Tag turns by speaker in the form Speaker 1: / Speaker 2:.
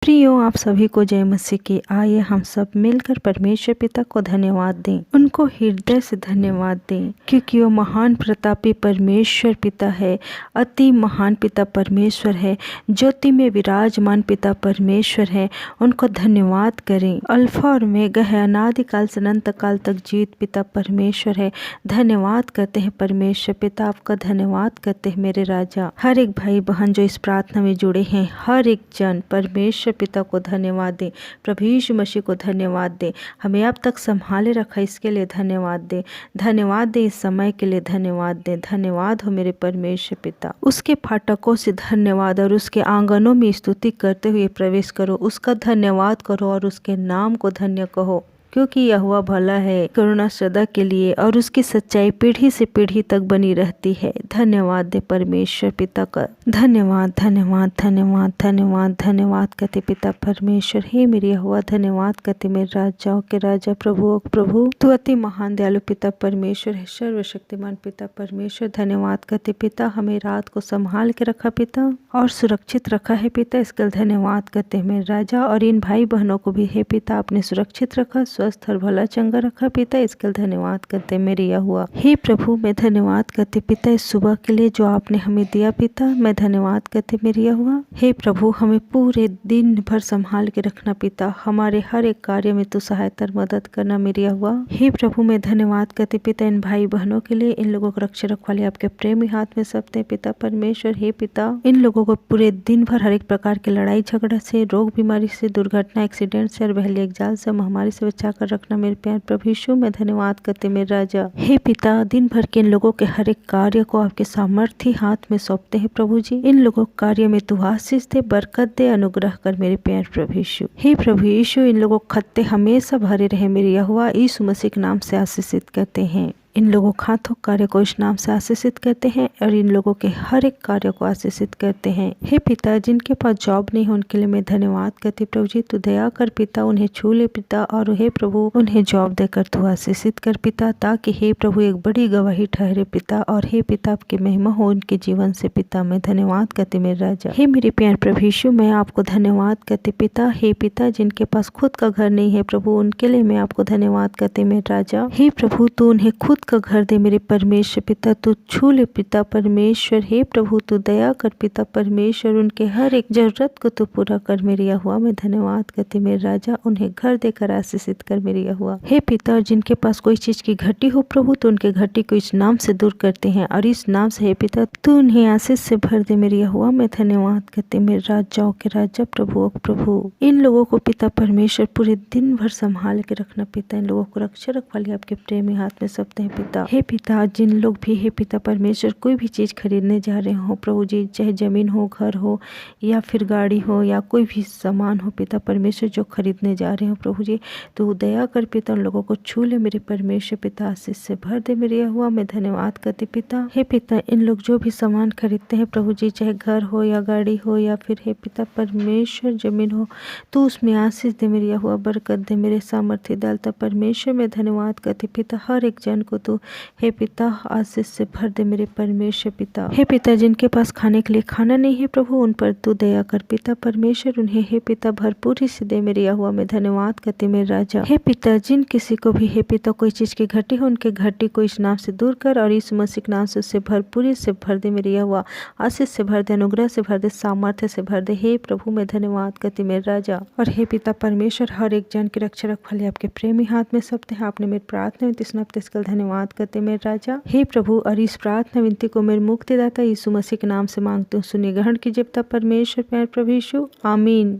Speaker 1: प्रियो, आप सभी को जय मसीह की। आइए हम सब मिलकर परमेश्वर पिता को धन्यवाद दें, उनको हृदय से धन्यवाद दें, क्योंकि वो महान प्रतापी परमेश्वर पिता है, अति महान पिता परमेश्वर है, ज्योति में विराजमान पिता परमेश्वर है। उनको धन्यवाद करें। अल्फा और ओमेगा है, अनादिकाल से अनंत काल तक जीवित पिता परमेश्वर है। धन्यवाद करते हैं परमेश्वर पिता, आपका धन्यवाद करते हैं मेरे राजा। हर एक भाई बहन जो इस प्रार्थना में जुड़े हैं, हर एक जन परमेश्वर पिता को धन्यवाद दें, प्रभु यीशु मसीह को धन्यवाद दें। हमें अब तक संभाले रखा, इसके लिए धन्यवाद दें। धन्यवाद दें इस समय के लिए, धन्यवाद दें। धन्यवाद हो मेरे परमेश्वर पिता। उसके फाटकों से धन्यवाद और उसके आंगनों में स्तुति करते हुए प्रवेश करो, उसका धन्यवाद करो और उसके नाम को धन्य कहो, क्योंकि यहोवा भला है, करुणा सदा के लिए और उसकी सच्चाई पीढ़ी से पीढ़ी तक बनी रहती है। धन्यवाद दे परमेश्वर पिता का। धन्यवाद धन्यवाद धन्यवाद धन्यवाद धन्यवाद करते पिता परमेश्वर। हे मेरे यहोवा, धन्यवाद करते मेरे राजाओं के राजा, प्रभुओं के प्रभु। तू अति महान दयालु पिता परमेश्वर है, सर्वशक्तिमान पिता परमेश्वर। धन्यवाद करते पिता, हमें रात को संभाल के रखा पिता और सुरक्षित रखा है पिता, इसके लिए धन्यवाद करते हैं मेरे राजा। और इन भाई बहनों को भी है पिता, आपने सुरक्षित रखा, स्वस्थ और भला चंगा रखा पिता, इसके लिए धन्यवाद करते मेरे यहोवा। हे प्रभु, मैं धन्यवाद करते पिता इस सुबह के लिए जो आपने हमें दिया पिता, मैं धन्यवाद करते मेरे यहोवा। हे प्रभु, हमें पूरे दिन भर संभाल के रखना पिता, हमारे हर एक कार्य में तो सहायता और मदद करना मेरे यहोवा। हे प्रभु, मैं धन्यवाद करते पिता इन भाई बहनों के लिए, इन लोगों को रक्षा रखवाले आपके प्रेमी हाथ में सौंपते पिता परमेश्वर। हे पिता, इन लोगों को पूरे दिन भर हर एक प्रकार की लड़ाई झगड़ा से, रोग बीमारी से, दुर्घटना एक्सीडेंट से और बहली एक जाल से, महामारी से बचा कर रखना मेरे प्यार प्रभु यीशु। मैं धन्यवाद करते मेरे राजा। हे पिता, दिन भर के इन लोगों के हर एक कार्य को आपके सामर्थ्य हाथ में सौंपते हैं प्रभु जी। इन लोगों के कार्य में तू आशीष दे, बरकत दे, अनुग्रह कर मेरे प्यार प्रभु यीशु। हे प्रभु यीशु, इन लोगों के खत्ते हमेशा भरे रहे मेरे यहोवा, यीशु मसीह के नाम से आशीषित करते हैं। इन लोगों खातों कार्य को इस नाम से आशीषित करते हैं और इन लोगों के हर एक कार्य को आशीषित करते हैं। हे पिता, जिनके पास जॉब नहीं है उनके लिए मैं धन्यवाद करती प्रभु जी। तू दया कर पिता, उन्हें छू ले पिता, और हे प्रभु उन्हें जॉब देकर तू आशीषित कर पिता, ताकि हे प्रभु एक बड़ी गवाही ठहरे पिता, और हे पिता आपकी महिमा हो उनके जीवन से पिता। मैं धन्यवाद करती मेरे राजा। हे मेरे प्यार प्रभु यीशु, मैं आपको धन्यवाद करती पिता। हे पिता, जिनके पास खुद का घर नहीं है प्रभु, उनके लिए मैं आपको धन्यवाद करती मेरे राजा। हे प्रभु, तू उन्हें खुद का घर दे मेरे परमेश्वर पिता, तू छू ले पिता परमेश्वर। हे प्रभु, तू दया कर पिता परमेश्वर, उनके हर एक जरूरत को तू पूरा कर मेरे यहोवा। मैं धन्यवाद करती मेरे राजा, उन्हें घर देकर आशीषित कर मेरे यहोवा। हे पिता, जिनके पास कोई चीज की घटी हो प्रभु, तो उनके घटी को इस नाम से दूर करते हैं और इस नाम से हे पिता तू उन्हें आशीष से भर दे मेरे यहोवा। मैं धन्यवाद करती मेरे राजाओं के राजा, प्रभुओं के प्रभु। इन लोगों को पिता परमेश्वर पूरे दिन भर संभाल के रखना पिता, इन लोगों को रक्षा रखवाली आपके प्रेमी हाथ में सौंपते हैं पिता। हे पिता, जिन लोग भी हे पिता परमेश्वर कोई भी चीज़ खरीदने जा रहे हो प्रभु जी, चाहे ज़मीन हो, घर हो या फिर गाड़ी हो या कोई भी सामान हो पिता परमेश्वर जो खरीदने जा रहे हो प्रभु जी, तो दया कर पिता उन लोगों को छू ले मेरे परमेश्वर पिता, आशीष से भर दे मेरे यहोवा। मैं धन्यवाद करती पिता। हे पिता, इन लोग जो भी सामान खरीदते हैं प्रभु जी, चाहे घर हो या गाड़ी हो या फिर हे पिता परमेश्वर ज़मीन हो, तो उसमें आशीष दे मेरे यहोवा, बरकत दे मेरे सामर्थ्य डालता परमेश्वर। मैं धन्यवाद करती पिता, हर एक जन को तू हे पिता आशीष से भर दे मेरे परमेश्वर पिता। हे पिता, जिनके पास खाने के लिए खाना नहीं है प्रभु, उन पर तू दया कर पिता परमेश्वर, उन्हें हे पिता भरपूरी से दे मेरे यहोवा। मैं धन्यवाद करती मेरे राजा। हे पिता, जिन किसी को भी हे पिता कोई चीज की घटी हो, उनके घटी को इस नाम से दूर कर और इस मसीह के नाम से उससे भरपूरी से भर दे मेरे यहोवा, आशीष से भर दे, अनुग्रह से भर दे, सामर्थ्य से भर दे। हे प्रभु, मैं धन्यवाद करती मेरे राजा। और हे पिता परमेश्वर, हर एक जन की रक्षा रखवाली आपके प्रेमी हाथ में सौंपते हैं। आपने मेरी प्रार्थना विनती सुना, इसका धन्यवाद करते मेरे राजा। हे प्रभु, और इस प्रार्थना विनती को मेरे मुक्तिदाता यीशु मसीह के नाम से मांगते हूँ, सुनिए ग्रहण कीजिए पिता परमेश्वर प्यार प्रभु यीशु, आमीन।